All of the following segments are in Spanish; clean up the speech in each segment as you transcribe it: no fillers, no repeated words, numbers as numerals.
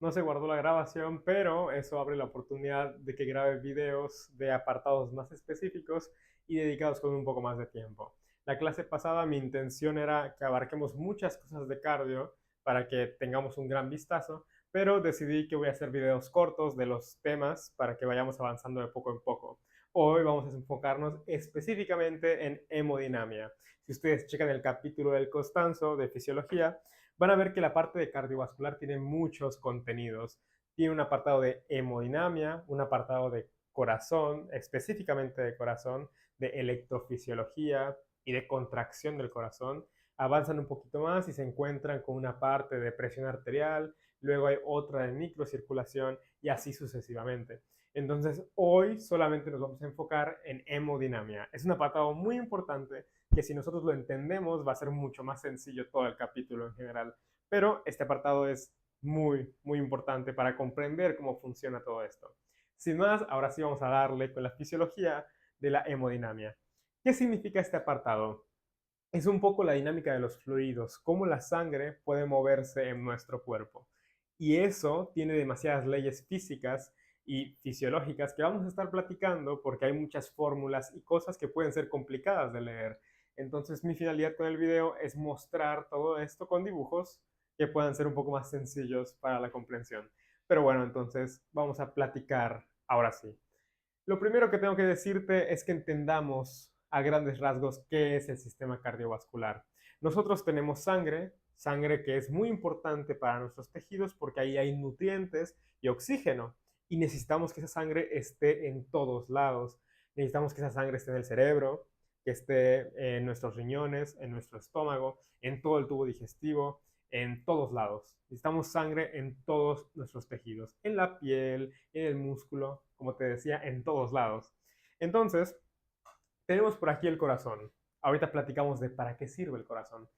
No se guardó la grabación, pero eso abre la oportunidad de que grabe videos de apartados más específicos y dedicados con un poco más de tiempo. La clase pasada mi intención era que abarquemos muchas cosas de cardio para que tengamos un gran vistazo, pero decidí que voy a hacer videos cortos de los temas para que vayamos avanzando de poco en poco. Hoy vamos a enfocarnos específicamente en hemodinamia. Si ustedes checan el capítulo del Costanzo de fisiología, van a ver que la parte de cardiovascular tiene muchos contenidos. Tiene un apartado de hemodinamia, un apartado de corazón, específicamente de corazón, de electrofisiología y de contracción del corazón. Avanzan un poquito más y se encuentran con una parte de presión arterial, luego hay otra de microcirculación y así sucesivamente. Entonces, hoy solamente nos vamos a enfocar en hemodinamia. Es un apartado muy importante que si nosotros lo entendemos va a ser mucho más sencillo todo el capítulo en general. Pero este apartado es muy, muy importante para comprender cómo funciona todo esto. Sin más, ahora sí vamos a darle con la fisiología de la hemodinamia. ¿Qué significa este apartado? Es un poco la dinámica de los fluidos, cómo la sangre puede moverse en nuestro cuerpo. Y eso tiene demasiadas leyes físicas y fisiológicas que vamos a estar platicando porque hay muchas fórmulas y cosas que pueden ser complicadas de leer. Entonces mi finalidad con el video es mostrar todo esto con dibujos que puedan ser un poco más sencillos para la comprensión. Pero bueno, entonces vamos a platicar ahora sí. Lo primero que tengo que decirte es que entendamos a grandes rasgos qué es el sistema cardiovascular. Nosotros tenemos sangre, sangre que es muy importante para nuestros tejidos porque ahí hay nutrientes y oxígeno y necesitamos que esa sangre esté en todos lados. Necesitamos que esa sangre esté en el cerebro, que esté en nuestros riñones, en nuestro estómago, en todo el tubo digestivo, en todos lados. Necesitamos sangre en todos nuestros tejidos, en la piel, en el músculo, como te decía, en todos lados. Entonces, tenemos por aquí el corazón. Ahorita platicamos de para qué sirve el corazón.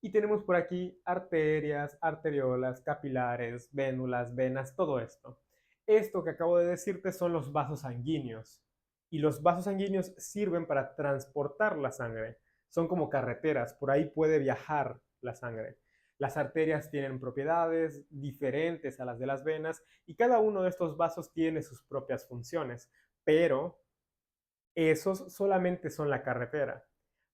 Y tenemos por aquí arterias, arteriolas, capilares, vénulas, venas, todo esto. Esto que acabo de decirte son los vasos sanguíneos. Y los vasos sanguíneos sirven para transportar la sangre. Son como carreteras, por ahí puede viajar la sangre. Las arterias tienen propiedades diferentes a las de las venas y cada uno de estos vasos tiene sus propias funciones, pero esos solamente son la carretera.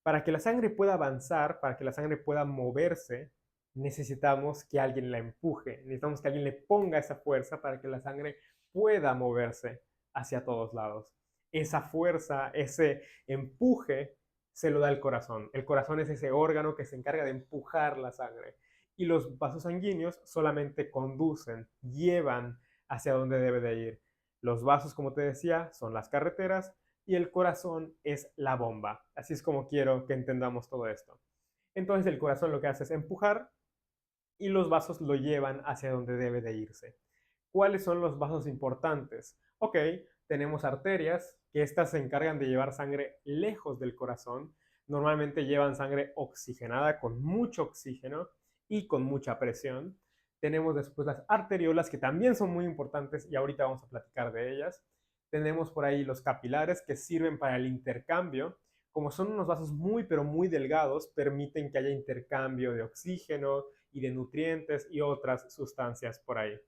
Para que la sangre pueda avanzar, para que la sangre pueda moverse, necesitamos que alguien la empuje, necesitamos que alguien le ponga esa fuerza para que la sangre pueda moverse hacia todos lados. Esa fuerza, ese empuje, se lo da el corazón. El corazón es ese órgano que se encarga de empujar la sangre. Y los vasos sanguíneos solamente conducen, llevan hacia donde debe de ir. Los vasos, como te decía, son las carreteras y el corazón es la bomba. Así es como quiero que entendamos todo esto. Entonces el corazón lo que hace es empujar y los vasos lo llevan hacia donde debe de irse. ¿Cuáles son los vasos importantes? Ok, tenemos arterias, que estas se encargan de llevar sangre lejos del corazón. Normalmente llevan sangre oxigenada con mucho oxígeno y con mucha presión. Tenemos después las arteriolas, que también son muy importantes y ahorita vamos a platicar de ellas. Tenemos por ahí los capilares, que sirven para el intercambio. Como son unos vasos muy, pero muy delgados, permiten que haya intercambio de oxígeno y de nutrientes y otras sustancias por ahí.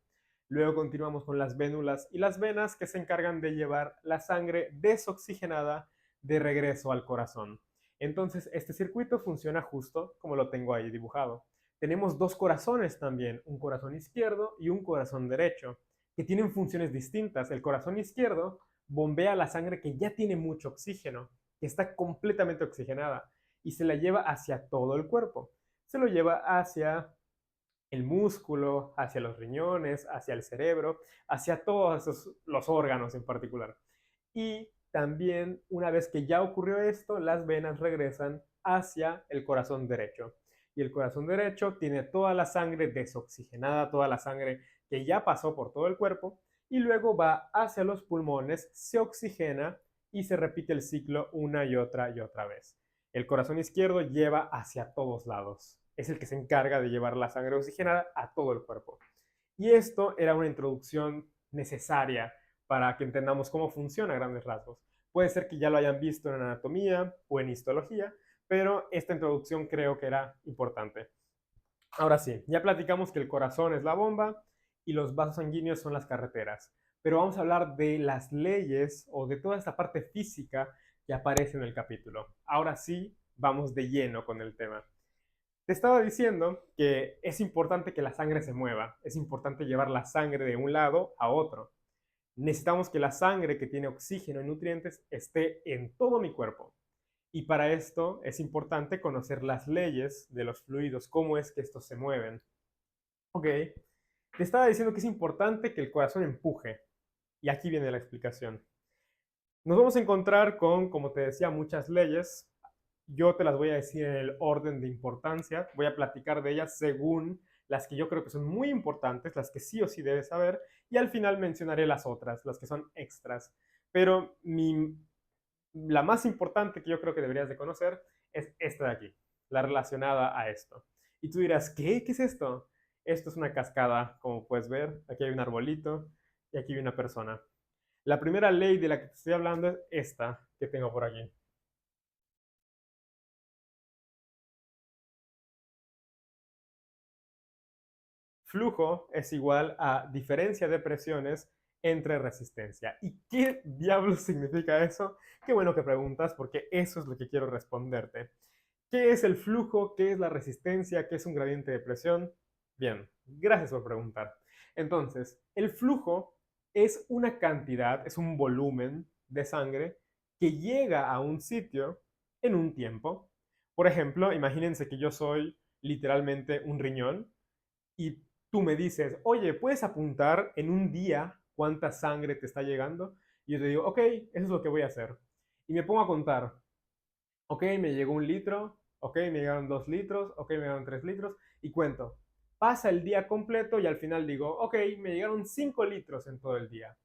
Luego continuamos con las vénulas y las venas, que se encargan de llevar la sangre desoxigenada de regreso al corazón. Entonces, este circuito funciona justo como lo tengo ahí dibujado. Tenemos dos corazones también, un corazón izquierdo y un corazón derecho, que tienen funciones distintas. El corazón izquierdo bombea la sangre que ya tiene mucho oxígeno, que está completamente oxigenada, y se la lleva hacia todo el cuerpo. Se lo lleva hacia el músculo, hacia los riñones, hacia el cerebro, hacia todos los órganos en particular. Y también, una vez que ya ocurrió esto, las venas regresan hacia el corazón derecho. Y el corazón derecho tiene toda la sangre desoxigenada, toda la sangre que ya pasó por todo el cuerpo, y luego va hacia los pulmones, se oxigena y se repite el ciclo una y otra vez. El corazón izquierdo lleva hacia todos lados. Es el que se encarga de llevar la sangre oxigenada a todo el cuerpo. Y esto era una introducción necesaria para que entendamos cómo funciona a grandes rasgos. Puede ser que ya lo hayan visto en anatomía o en histología, pero esta introducción creo que era importante. Ahora sí, ya platicamos que el corazón es la bomba y los vasos sanguíneos son las carreteras. Pero vamos a hablar de las leyes o de toda esta parte física que aparece en el capítulo. Ahora sí, vamos de lleno con el tema. Te estaba diciendo que es importante que la sangre se mueva, es importante llevar la sangre de un lado a otro. Necesitamos que la sangre que tiene oxígeno y nutrientes esté en todo mi cuerpo. Y para esto es importante conocer las leyes de los fluidos, cómo es que estos se mueven. Ok, te estaba diciendo que es importante que el corazón empuje. Y aquí viene la explicación. Nos vamos a encontrar con, como te decía, muchas leyes. Yo te las voy a decir en el orden de importancia. Voy a platicar de ellas según las que yo creo que son muy importantes, las que sí o sí debes saber. Y al final mencionaré las otras, las que son extras. Pero la más importante que yo creo que deberías de conocer es esta de aquí, la relacionada a esto. Y tú dirás, ¿qué? ¿Qué es esto? Esto es una cascada, como puedes ver. Aquí hay un arbolito y aquí hay una persona. La primera ley de la que te estoy hablando es esta que tengo por aquí. Flujo es igual a diferencia de presiones entre resistencia. ¿Y qué diablos significa eso? Qué bueno que preguntas porque eso es lo que quiero responderte. ¿Qué es el flujo? ¿Qué es la resistencia? ¿Qué es un gradiente de presión? Bien, gracias por preguntar. Entonces, el flujo es una cantidad, es un volumen de sangre que llega a un sitio en un tiempo. Por ejemplo, imagínense que yo soy literalmente un riñón y tú me dices, oye, ¿puedes apuntar en un día cuánta sangre te está llegando? Y yo te digo, ok, eso es lo que voy a hacer. Y me pongo a contar, ok, me llegó 1 litro, ok, me llegaron 2 litros, ok, me llegaron 3 litros, y cuento. Pasa el día completo y al final digo, ok, me llegaron 5 litros en todo el día.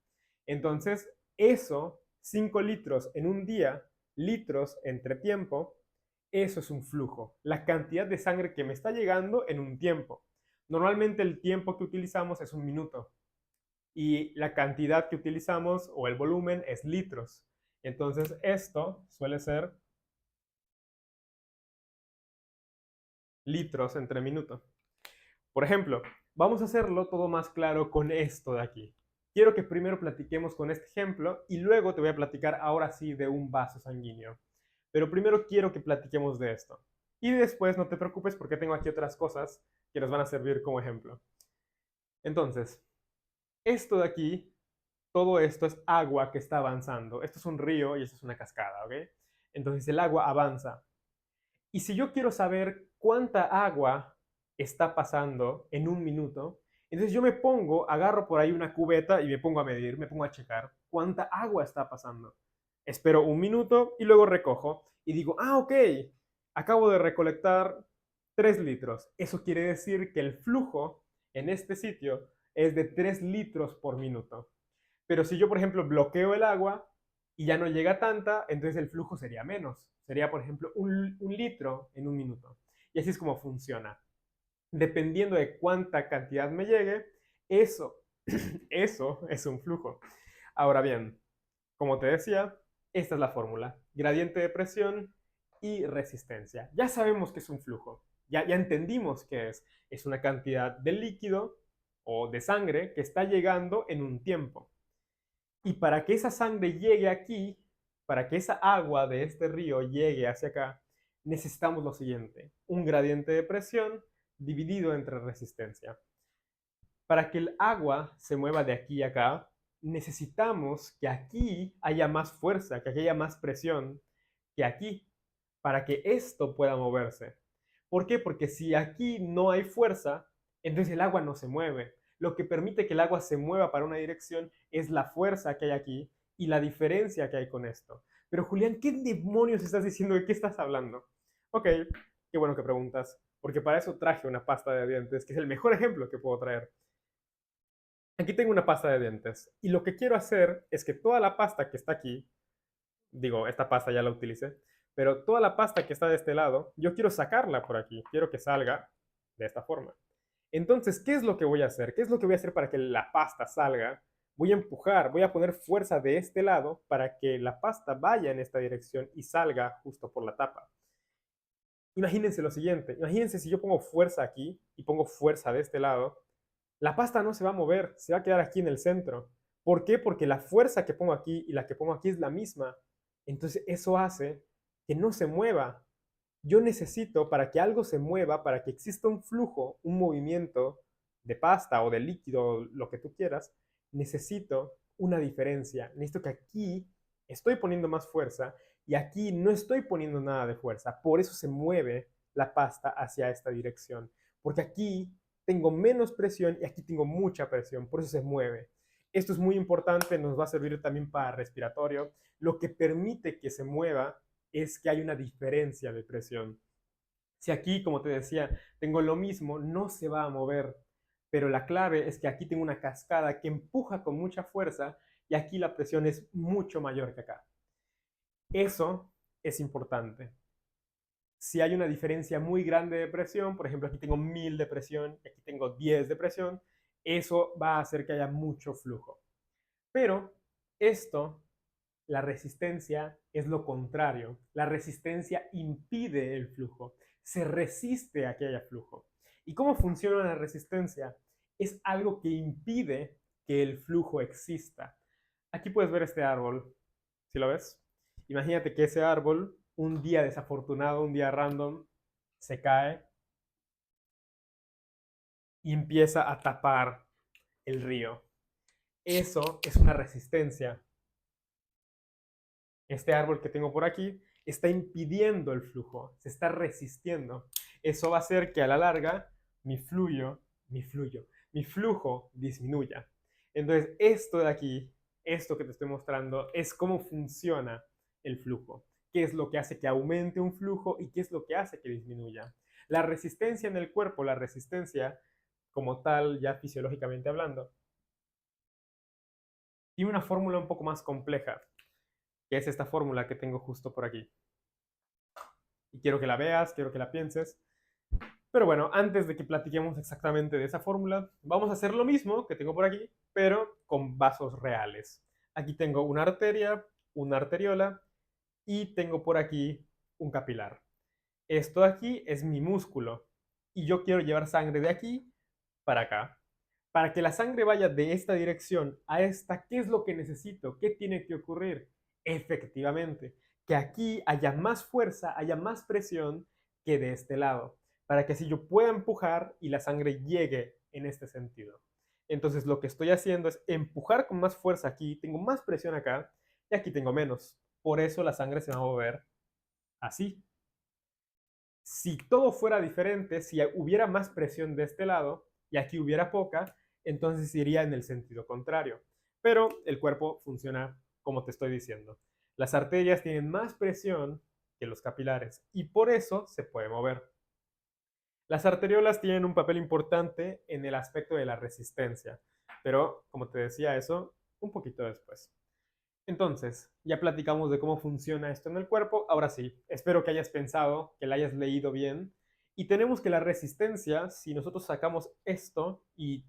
Entonces, eso, 5 litros en un día, litros entre tiempo, eso es un flujo, la cantidad de sangre que me está llegando en un tiempo. Normalmente el tiempo que utilizamos es 1 minuto y la cantidad que utilizamos o el volumen es litros. Entonces esto suele ser litros entre minuto. Por ejemplo, vamos a hacerlo todo más claro con esto de aquí. Quiero que primero platiquemos con este ejemplo y luego te voy a platicar ahora sí de un vaso sanguíneo. Pero primero quiero que platiquemos de esto. Y después no te preocupes porque tengo aquí otras cosas que nos van a servir como ejemplo. Entonces, esto de aquí, todo esto es agua que está avanzando. Esto es un río y esto es una cascada, ¿ok? Entonces el agua avanza. Y si yo quiero saber cuánta agua está pasando en 1 minuto, entonces yo me pongo, agarro por ahí una cubeta y me pongo a medir, me pongo a checar cuánta agua está pasando. Espero 1 minuto y luego recojo y digo, ah, ok, acabo de recolectar 3 litros. Eso quiere decir que el flujo en este sitio es de 3 litros por minuto. Pero si yo, por ejemplo, bloqueo el agua y ya no llega tanta, entonces el flujo sería menos. Sería, por ejemplo, un litro en 1 minuto. Y así es como funciona. Dependiendo de cuánta cantidad me llegue, eso, eso es un flujo. Ahora bien, como te decía, esta es la fórmula. Gradiente de presión y resistencia. Ya sabemos que es un flujo. Ya entendimos que es. Es una cantidad de líquido o de sangre que está llegando en un tiempo. Y para que esa sangre llegue aquí, para que esa agua de este río llegue hacia acá, necesitamos lo siguiente, un gradiente de presión dividido entre resistencia. Para que el agua se mueva de aquí a acá, necesitamos que aquí haya más fuerza, que aquí haya más presión que aquí, para que esto pueda moverse. ¿Por qué? Porque si aquí no hay fuerza, entonces el agua no se mueve. Lo que permite que el agua se mueva para una dirección es la fuerza que hay aquí y la diferencia que hay con esto. Pero Julián, ¿qué demonios estás diciendo? ¿De qué estás hablando? Ok, qué bueno que preguntas, porque para eso traje una pasta de dientes, que es el mejor ejemplo que puedo traer. Aquí tengo una pasta de dientes y lo que quiero hacer es que toda la pasta que está aquí, digo, esta pasta ya la utilicé, pero toda la pasta que está de este lado, yo quiero sacarla por aquí, quiero que salga de esta forma. Entonces, ¿qué es lo que voy a hacer? ¿Qué es lo que voy a hacer para que la pasta salga? Voy a empujar, voy a poner fuerza de este lado para que la pasta vaya en esta dirección y salga justo por la tapa. Imagínense lo siguiente, imagínense si yo pongo fuerza aquí y pongo fuerza de este lado, La pasta no se va a mover, se va a quedar aquí en el centro. ¿Por qué? Porque la fuerza que pongo aquí y la que pongo aquí es la misma. Entonces eso hace que no se mueva. Yo necesito, para que algo se mueva, para que exista un flujo, un movimiento de pasta o de líquido, lo que tú quieras, necesito una diferencia. Necesito que aquí estoy poniendo más fuerza y aquí no estoy poniendo nada de fuerza. Por eso se mueve la pasta hacia esta dirección. Porque aquí tengo menos presión y aquí tengo mucha presión. Por eso se mueve. Esto es muy importante, nos va a servir también para respiratorio. Lo que permite que se mueva es que hay una diferencia de presión. Si aquí, como te decía, tengo lo mismo, no se va a mover. Pero la clave es que aquí tengo una cascada que empuja con mucha fuerza y aquí la presión es mucho mayor que acá. Eso es importante. Si hay una diferencia muy grande de presión, por ejemplo, aquí tengo 1000 de presión y aquí tengo 10 de presión, eso va a hacer que haya mucho flujo. Pero esto, la resistencia es lo contrario. La resistencia impide el flujo, se resiste a que haya flujo. ¿Y cómo funciona la resistencia? Es algo que impide que el flujo exista. Aquí puedes ver este árbol, ¿sí lo ves? Imagínate que ese árbol, un día desafortunado, un día random, se cae y empieza a tapar el río. Eso es una resistencia. Este árbol que tengo por aquí está impidiendo el flujo, se está resistiendo. Eso va a hacer que a la larga mi flujo disminuya. Entonces, esto de aquí, esto que te estoy mostrando, es cómo funciona el flujo. ¿Qué es lo que hace que aumente un flujo y qué es lo que hace que disminuya? La resistencia en el cuerpo, la resistencia como tal, ya fisiológicamente hablando, tiene una fórmula un poco más compleja, que es esta fórmula que tengo justo por aquí. Y quiero que la veas, quiero que la pienses. Pero bueno, antes de que platiquemos exactamente de esa fórmula, vamos a hacer lo mismo que tengo por aquí, pero con vasos reales. Aquí tengo una arteria, una arteriola y tengo por aquí un capilar. Esto de aquí es mi músculo y yo quiero llevar sangre de aquí para acá. Para que la sangre vaya de esta dirección a esta, ¿qué es lo que necesito? ¿Qué tiene que ocurrir? Efectivamente, que aquí haya más fuerza, haya más presión que de este lado, para que así yo pueda empujar y la sangre llegue en este sentido. Entonces lo que estoy haciendo es empujar con más fuerza aquí, tengo más presión acá y aquí tengo menos. Por eso la sangre se va a mover así. Si todo fuera diferente, si hubiera más presión de este lado y aquí hubiera poca, entonces iría en el sentido contrario. Pero el cuerpo funciona como te estoy diciendo. Las arterias tienen más presión que los capilares y por eso se puede mover. Las arteriolas tienen un papel importante en el aspecto de la resistencia, pero como te decía eso, un poquito después. Entonces, ya platicamos de cómo funciona esto en el cuerpo. Ahora sí, espero que hayas pensado, que la hayas leído bien. Y tenemos que la resistencia, si nosotros sacamos esto y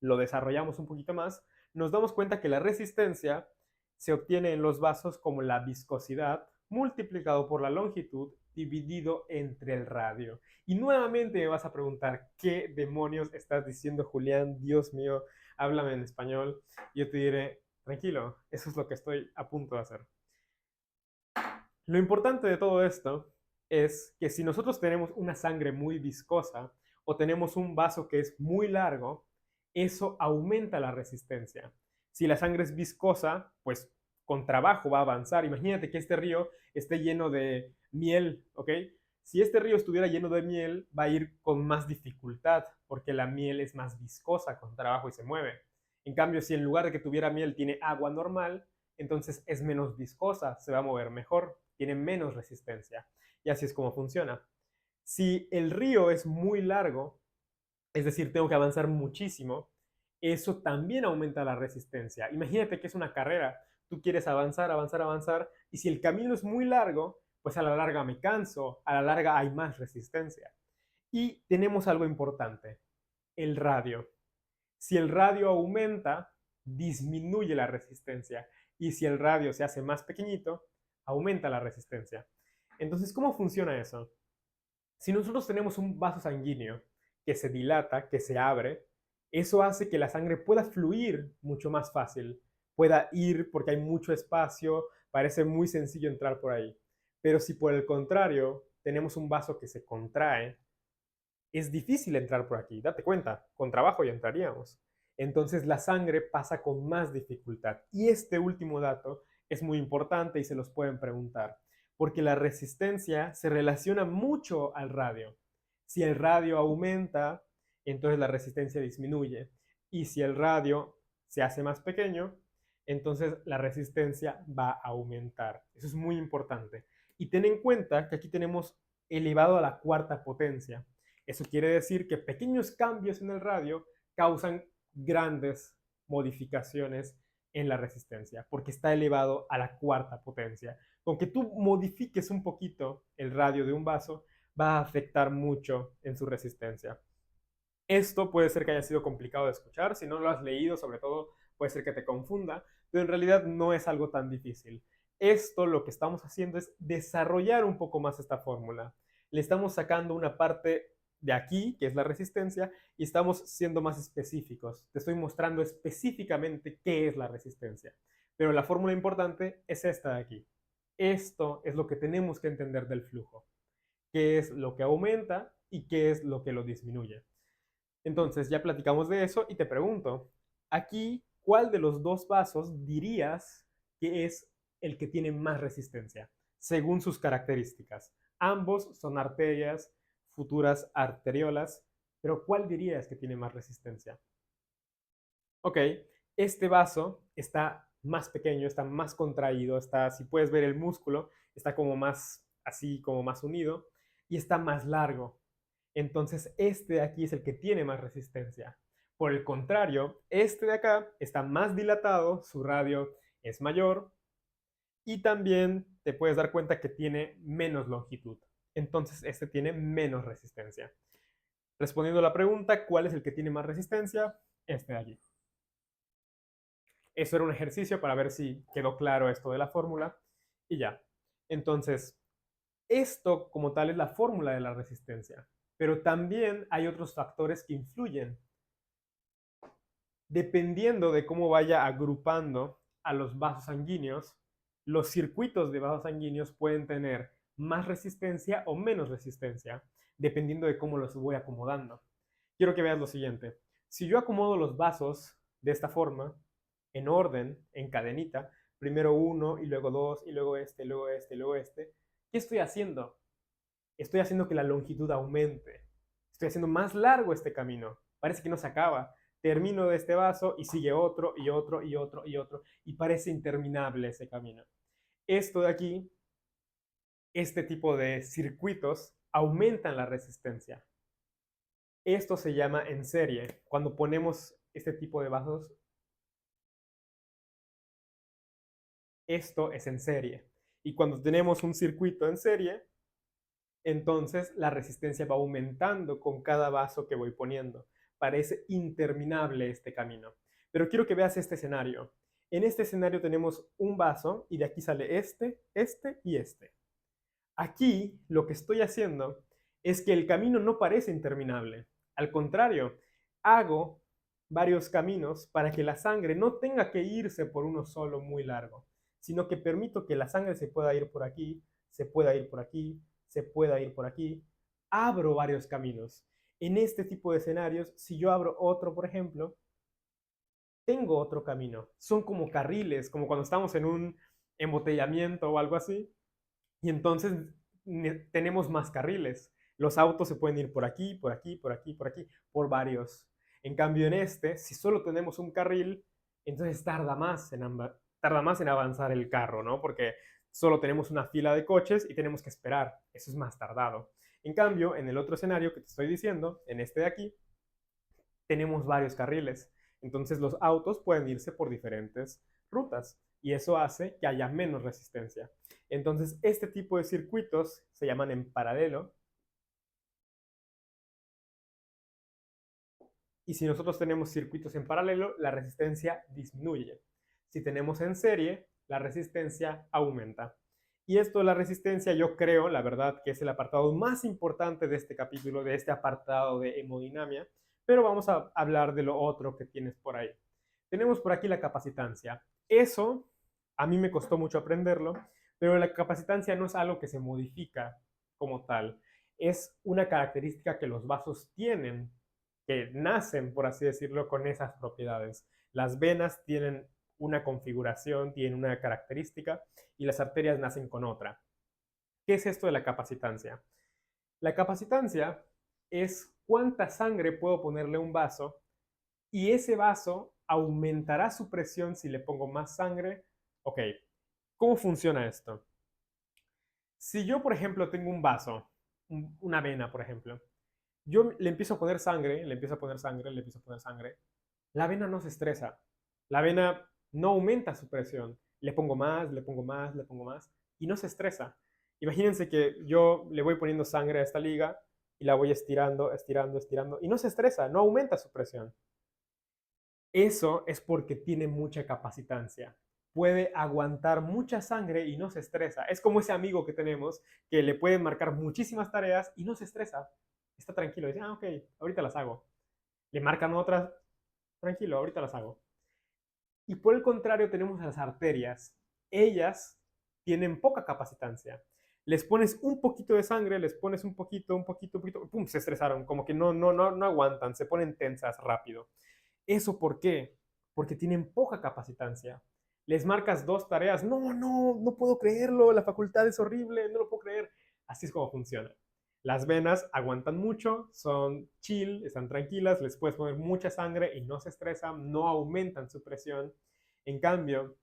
lo desarrollamos un poquito más, nos damos cuenta que la resistencia se obtiene en los vasos como la viscosidad multiplicado por la longitud dividido entre el radio. Y nuevamente me vas a preguntar, ¿qué demonios estás diciendo, Julián? Dios mío, háblame en español. Yo te diré, tranquilo, eso es lo que estoy a punto de hacer. Lo importante de todo esto es que si nosotros tenemos una sangre muy viscosa o tenemos un vaso que es muy largo, eso aumenta la resistencia. Si la sangre es viscosa, pues con trabajo va a avanzar. Imagínate que este río esté lleno de miel, ¿ok? Si este río estuviera lleno de miel, va a ir con más dificultad, porque la miel es más viscosa con trabajo y se mueve. En cambio, si en lugar de que tuviera miel tiene agua normal, entonces es menos viscosa, se va a mover mejor, tiene menos resistencia. Y así es como funciona. Si el río es muy largo, es decir, tengo que avanzar muchísimo, eso también aumenta la resistencia. Imagínate que es una carrera, tú quieres avanzar, avanzar, avanzar, y si el camino es muy largo, pues a la larga me canso, a la larga hay más resistencia. Y tenemos algo importante, el radio. Si el radio aumenta, disminuye la resistencia. Y si el radio se hace más pequeñito, aumenta la resistencia. Entonces, ¿cómo funciona eso? Si nosotros tenemos un vaso sanguíneo que se dilata, que se abre, Eso hace que la sangre pueda fluir mucho más fácil, pueda ir porque hay mucho espacio, parece muy sencillo entrar por ahí. Pero si por el contrario tenemos un vaso que se contrae, es difícil entrar por aquí, date cuenta, con trabajo ya entraríamos. Entonces la sangre pasa con más dificultad. Y este último dato es muy importante y se los pueden preguntar, porque la resistencia se relaciona mucho al radio. Si el radio aumenta, entonces la resistencia disminuye. Y si el radio se hace más pequeño, entonces la resistencia va a aumentar. Eso es muy importante. Y ten en cuenta que aquí tenemos elevado a la cuarta potencia. Eso quiere decir que pequeños cambios en el radio causan grandes modificaciones en la resistencia, porque está elevado a la cuarta potencia. Con que tú modifiques un poquito el radio de un vaso, va a afectar mucho en su resistencia. Esto puede ser que haya sido complicado de escuchar, si no lo has leído, sobre todo, puede ser que te confunda, pero en realidad no es algo tan difícil. Esto lo que estamos haciendo es desarrollar un poco más esta fórmula. Le estamos sacando una parte de aquí, que es la resistencia, y estamos siendo más específicos. Te estoy mostrando específicamente qué es la resistencia. Pero la fórmula importante es esta de aquí. Esto es lo que tenemos que entender del flujo. ¿Qué es lo que aumenta y qué es lo que lo disminuye? Entonces ya platicamos de eso y te pregunto, aquí, ¿cuál de los dos vasos dirías que es el que tiene más resistencia, según sus características? Ambos son arterias, futuras arteriolas, pero ¿cuál dirías que tiene más resistencia? Ok, este vaso está más pequeño, está más contraído, está, si puedes ver el músculo, está como más así, como más unido, y está más largo. Entonces, este de aquí es el que tiene más resistencia. Por el contrario, este de acá está más dilatado, su radio es mayor y también te puedes dar cuenta que tiene menos longitud. Entonces, este tiene menos resistencia. Respondiendo a la pregunta, ¿cuál es el que tiene más resistencia? Este de aquí. Eso era un ejercicio para ver si quedó claro esto de la fórmula y ya. Entonces, esto como tal es la fórmula de la resistencia, pero también hay otros factores que influyen. Dependiendo de cómo vaya agrupando a los vasos sanguíneos, los circuitos de vasos sanguíneos pueden tener más resistencia o menos resistencia, dependiendo de cómo los voy acomodando. Quiero que veas lo siguiente. Si yo acomodo los vasos de esta forma, en orden, en cadenita, primero uno y luego dos y luego este, luego este, luego este, ¿qué estoy haciendo? Estoy haciendo que la longitud aumente. Estoy haciendo más largo este camino. Parece que no se acaba. Termino de este vaso y sigue otro y otro y otro y otro. Y parece interminable ese camino. Esto de aquí, este tipo de circuitos, aumentan la resistencia. Esto se llama en serie. Cuando ponemos este tipo de vasos, esto es en serie. Y cuando tenemos un circuito en serie, entonces la resistencia va aumentando con cada vaso que voy poniendo. Parece interminable este camino. Pero quiero que veas este escenario. En este escenario tenemos un vaso y de aquí sale este, este y este. Aquí lo que estoy haciendo es que el camino no parece interminable. Al contrario, hago varios caminos para que la sangre no tenga que irse por uno solo muy largo, sino que permito que la sangre se pueda ir por aquí, se pueda ir por aquí, se pueda ir por aquí. Abro varios caminos. En este tipo de escenarios, si yo abro otro, por ejemplo, tengo otro camino. Son como carriles, como cuando estamos en un embotellamiento o algo así. Y entonces tenemos más carriles. Los autos se pueden ir por aquí, por aquí, por aquí, por aquí, por varios. En cambio, en este, si solo tenemos un carril, entonces tarda más en avanzar el carro, ¿no? Porque solo tenemos una fila de coches y tenemos que esperar. Eso es más tardado. En cambio, en el otro escenario que te estoy diciendo, en este de aquí, tenemos varios carriles. Entonces los autos pueden irse por diferentes rutas y eso hace que haya menos resistencia. Entonces este tipo de circuitos se llaman en paralelo y si nosotros tenemos circuitos en paralelo, la resistencia disminuye. Si tenemos en serie, la resistencia aumenta. Y esto de la resistencia, yo creo, la verdad, que es el apartado más importante de este capítulo, de este apartado de hemodinamia, pero vamos a hablar de lo otro que tienes por ahí. Tenemos por aquí la capacitancia. Eso a mí me costó mucho aprenderlo, pero la capacitancia no es algo que se modifica como tal. Es una característica que los vasos tienen, que nacen, por así decirlo, con esas propiedades. Las venas tienen una configuración, tienen una característica y las arterias nacen con otra. ¿Qué es esto de la capacitancia? La capacitancia es cuánta sangre puedo ponerle a un vaso y ese vaso aumentará su presión si le pongo más sangre. Ok, ¿cómo funciona esto? Si yo, por ejemplo, tengo un vaso, una vena, por ejemplo, yo le empiezo a poner sangre, le empiezo a poner sangre, le empiezo a poner sangre, la vena no se estresa, la vena no aumenta su presión, le pongo más, le pongo más, le pongo más, y no se estresa. Imagínense que yo le voy poniendo sangre a esta liga y la voy estirando, estirando, estirando, y no se estresa, no aumenta su presión. Eso es porque tiene mucha capacitancia. Puede aguantar mucha sangre y no se estresa. Es como ese amigo que tenemos que le pueden marcar muchísimas tareas y no se estresa. Está tranquilo, dice, ah, ok, ahorita las hago. Le marcan otras, tranquilo, ahorita las hago. Y por el contrario tenemos las arterias. Ellas tienen poca capacitancia. Les pones un poquito de sangre, les pones un poquito, pum, se estresaron, como que no aguantan, se ponen tensas rápido. ¿Eso por qué? Porque tienen poca capacitancia. Les marcas dos tareas, no puedo creerlo, la facultad es horrible, no lo puedo creer. Así es como funciona. Las venas aguantan mucho, son chill, están tranquilas, les puedes poner mucha sangre y no se estresan, no aumentan su presión. En cambio,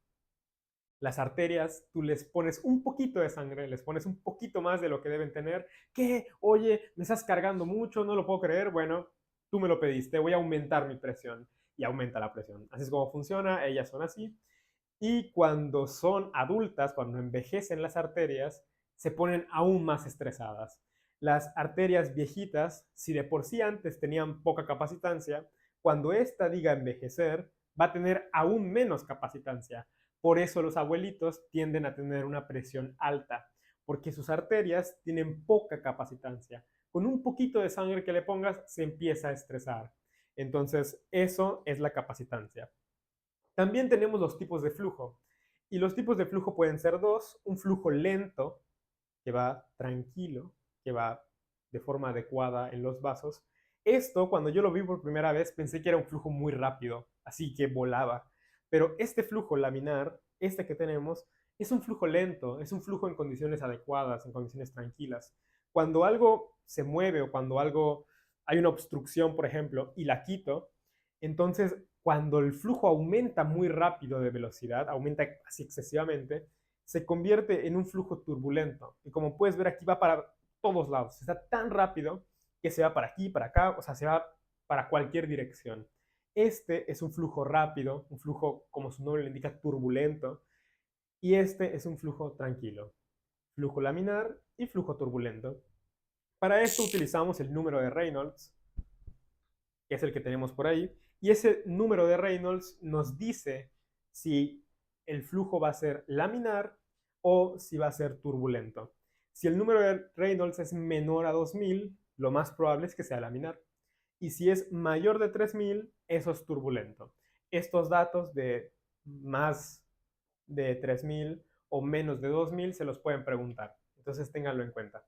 las arterias, tú les pones un poquito de sangre, les pones un poquito más de lo que deben tener. ¿Qué? Oye, me estás cargando mucho, no lo puedo creer. Bueno, tú me lo pediste, voy a aumentar mi presión. Y aumenta la presión. Así es como funciona, ellas son así. Y cuando son adultas, cuando envejecen las arterias, se ponen aún más estresadas. Las arterias viejitas, si de por sí antes tenían poca capacitancia, cuando esta diga envejecer, va a tener aún menos capacitancia. Por eso los abuelitos tienden a tener una presión alta, porque sus arterias tienen poca capacitancia. Con un poquito de sangre que le pongas, se empieza a estresar. Entonces, eso es la capacitancia. También tenemos los tipos de flujo. Y los tipos de flujo pueden ser dos. Un flujo lento, que va tranquilo, que va de forma adecuada en los vasos. Esto, cuando yo lo vi por primera vez, pensé que era un flujo muy rápido, así que volaba. Pero este flujo laminar, este que tenemos, es un flujo lento, es un flujo en condiciones adecuadas, en condiciones tranquilas. Cuando algo se mueve o cuando algo hay una obstrucción, por ejemplo, y la quito, entonces cuando el flujo aumenta muy rápido de velocidad, aumenta así excesivamente, se convierte en un flujo turbulento. Y como puedes ver aquí va para todos lados. Está tan rápido que se va para aquí, para acá, o sea, se va para cualquier dirección. Este es un flujo rápido, un flujo, como su nombre le indica, turbulento. Y este es un flujo tranquilo. Flujo laminar y flujo turbulento. Para esto utilizamos el número de Reynolds, que es el que tenemos por ahí. Y ese número de Reynolds nos dice si el flujo va a ser laminar o si va a ser turbulento. Si el número de Reynolds es menor a 2000, lo más probable es que sea laminar. Y si es mayor de 3000, eso es turbulento. Estos datos de más de 3000 o menos de 2000 se los pueden preguntar. Entonces ténganlo en cuenta.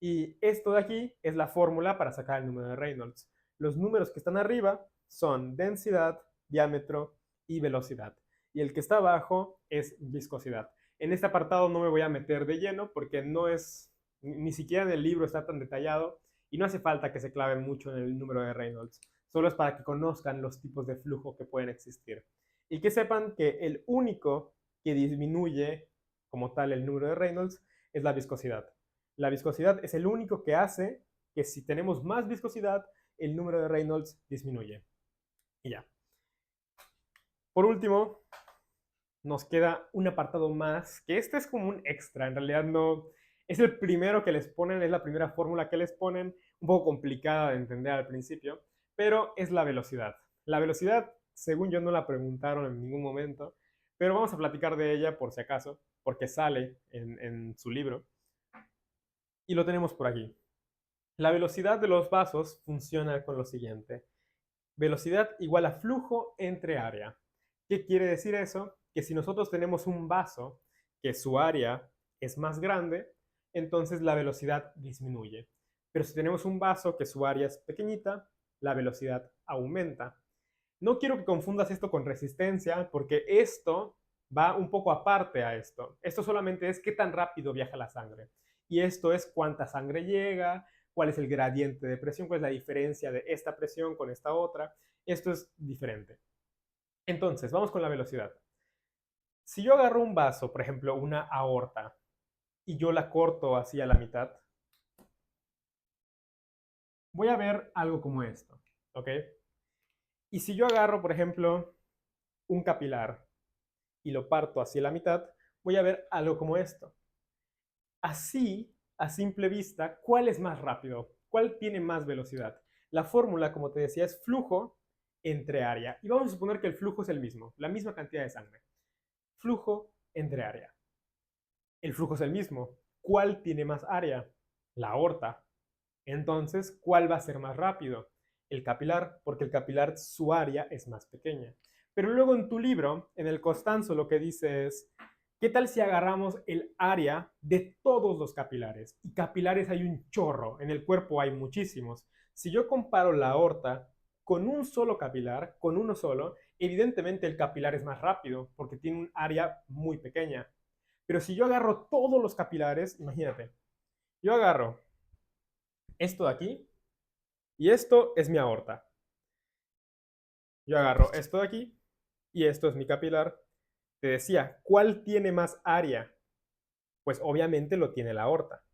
Y esto de aquí es la fórmula para sacar el número de Reynolds. Los números que están arriba son densidad, diámetro y velocidad. Y el que está abajo es viscosidad. En este apartado no me voy a meter de lleno porque no es, ni siquiera en el libro está tan detallado y no hace falta que se claven mucho en el número de Reynolds. Solo es para que conozcan los tipos de flujo que pueden existir. Y que sepan que el único que disminuye como tal el número de Reynolds es la viscosidad. La viscosidad es el único que hace que si tenemos más viscosidad, el número de Reynolds disminuye. Y ya. Por último, nos queda un apartado más, que este es como un extra, en realidad no, es el primero que les ponen, es la primera fórmula que les ponen, un poco complicada de entender al principio, pero es la velocidad. La velocidad, según yo, no la preguntaron en ningún momento, pero vamos a platicar de ella por si acaso, porque sale en su libro, y lo tenemos por aquí. La velocidad de los vasos funciona con lo siguiente. Velocidad igual a flujo entre área. ¿Qué quiere decir eso? Que si nosotros tenemos un vaso que su área es más grande, entonces la velocidad disminuye. Pero si tenemos un vaso que su área es pequeñita, la velocidad aumenta. No quiero que confundas esto con resistencia, porque esto va un poco aparte a esto. Esto solamente es qué tan rápido viaja la sangre. Y esto es cuánta sangre llega, cuál es el gradiente de presión, cuál es la diferencia de esta presión con esta otra. Esto es diferente. Entonces, vamos con la velocidad. Si yo agarro un vaso, por ejemplo, una aorta, y yo la corto así a la mitad, voy a ver algo como esto, ¿ok? Y si yo agarro, por ejemplo, un capilar y lo parto así a la mitad, voy a ver algo como esto. Así, a simple vista, ¿cuál es más rápido? ¿Cuál tiene más velocidad? La fórmula, como te decía, es flujo entre área. Y vamos a suponer que el flujo es el mismo, la misma cantidad de sangre. Flujo entre área. El flujo es el mismo. ¿Cuál tiene más área? La aorta. Entonces, ¿cuál va a ser más rápido? El capilar, porque el capilar su área es más pequeña. Pero luego en tu libro, en el Costanzo, lo que dice es, ¿qué tal si agarramos el área de todos los capilares? Y capilares hay un chorro, en el cuerpo hay muchísimos. Si yo comparo la aorta con un solo capilar, con uno solo, evidentemente el capilar es más rápido, porque tiene un área muy pequeña. Pero si yo agarro todos los capilares, imagínate, yo agarro esto de aquí y esto es mi aorta. Yo agarro esto de aquí y esto es mi capilar. Te decía, ¿cuál tiene más área? Pues obviamente lo tiene la aorta.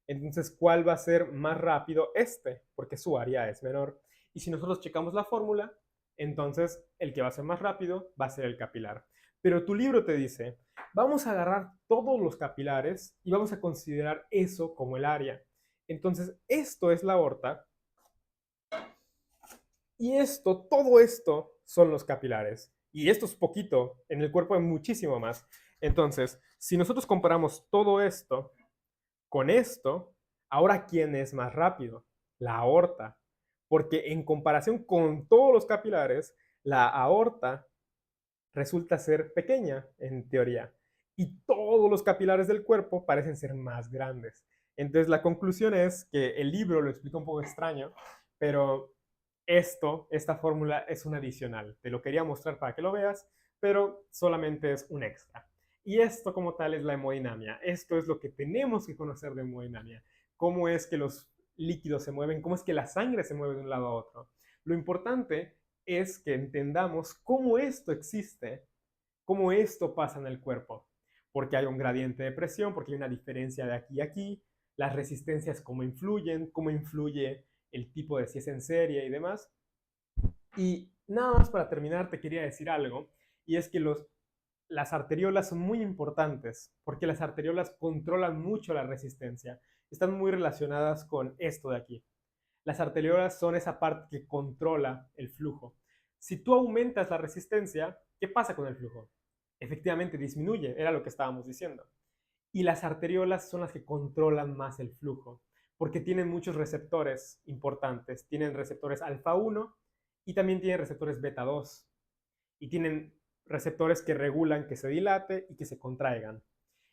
Entonces, ¿cuál va a ser más rápido? Este, porque su área es menor. Y si nosotros checamos la fórmula, entonces el que va a ser más rápido va a ser el capilar. Pero tu libro te dice, vamos a agarrar todos los capilares y vamos a considerar eso como el área. Entonces, esto es la aorta y esto, todo esto son los capilares. Y esto es poquito, en el cuerpo hay muchísimo más. Entonces, si nosotros comparamos todo esto con esto, ahora ¿quién es más rápido? La aorta. Porque en comparación con todos los capilares, la aorta resulta ser pequeña, en teoría. Y todos los capilares del cuerpo parecen ser más grandes. Entonces la conclusión es que el libro lo explica un poco extraño, pero esta fórmula es un adicional. Te lo quería mostrar para que lo veas, pero solamente es un extra. Y esto como tal es la hemodinamia. Esto es lo que tenemos que conocer de hemodinamia. Cómo es que los líquidos se mueven, cómo es que la sangre se mueve de un lado a otro. Lo importante es que entendamos cómo esto existe, cómo esto pasa en el cuerpo. Porque hay un gradiente de presión, porque hay una diferencia de aquí a aquí, las resistencias cómo influye el tipo de si es en serie y demás. Y nada más para terminar, te quería decir algo, y es que las arteriolas son muy importantes, porque las arteriolas controlan mucho la resistencia. Están muy relacionadas con esto de aquí. Las arteriolas son esa parte que controla el flujo. Si tú aumentas la resistencia, ¿qué pasa con el flujo? Efectivamente disminuye, era lo que estábamos diciendo. Y las arteriolas son las que controlan más el flujo, porque tienen muchos receptores importantes. Tienen receptores alfa 1 y también tienen receptores beta 2. Y tienen receptores que regulan que se dilate y que se contraigan.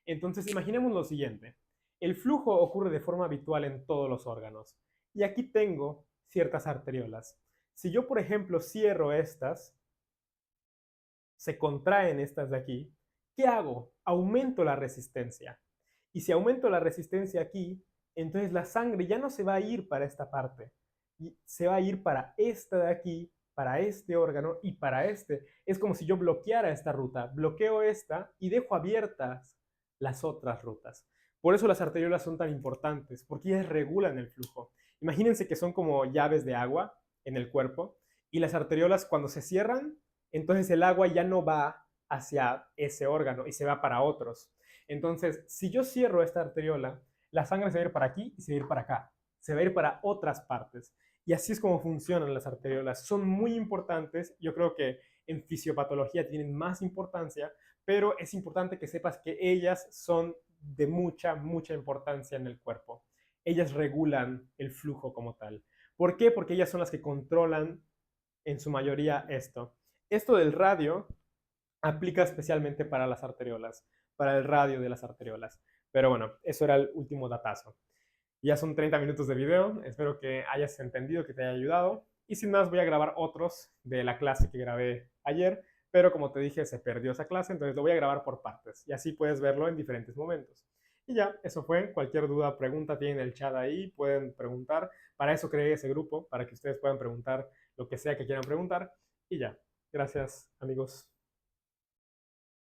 Entonces, imaginemos lo siguiente. El flujo ocurre de forma habitual en todos los órganos. Y aquí tengo ciertas arteriolas. Si yo, por ejemplo, cierro estas, se contraen estas de aquí, ¿qué hago? Aumento la resistencia. Y si aumento la resistencia aquí, entonces la sangre ya no se va a ir para esta parte, y se va a ir para esta de aquí, para este órgano y para este. Es como si yo bloqueara esta ruta, bloqueo esta y dejo abiertas las otras rutas. Por eso las arteriolas son tan importantes, porque ellas regulan el flujo. Imagínense que son como llaves de agua en el cuerpo y las arteriolas cuando se cierran, entonces el agua ya no va hacia ese órgano y se va para otros. Entonces, si yo cierro esta arteriola, la sangre se va a ir para aquí y se va a ir para acá, se va a ir para otras partes. Y así es como funcionan las arteriolas. Son muy importantes, yo creo que en fisiopatología tienen más importancia, pero es importante que sepas que ellas son de mucha, mucha importancia en el cuerpo. Ellas regulan el flujo como tal. ¿Por qué? Porque ellas son las que controlan en su mayoría esto. Esto del radio aplica especialmente para las arteriolas, para el radio de las arteriolas. Pero bueno, eso era el último datazo. Ya son 30 minutos de video, espero que hayas entendido, que te haya ayudado. Y sin más, voy a grabar otros de la clase que grabé ayer, pero como te dije, se perdió esa clase, entonces lo voy a grabar por partes y así puedes verlo en diferentes momentos. Y ya, eso fue. Cualquier duda, pregunta, tienen el chat ahí, pueden preguntar. Para eso creé ese grupo, para que ustedes puedan preguntar lo que sea que quieran preguntar. Y ya, gracias amigos.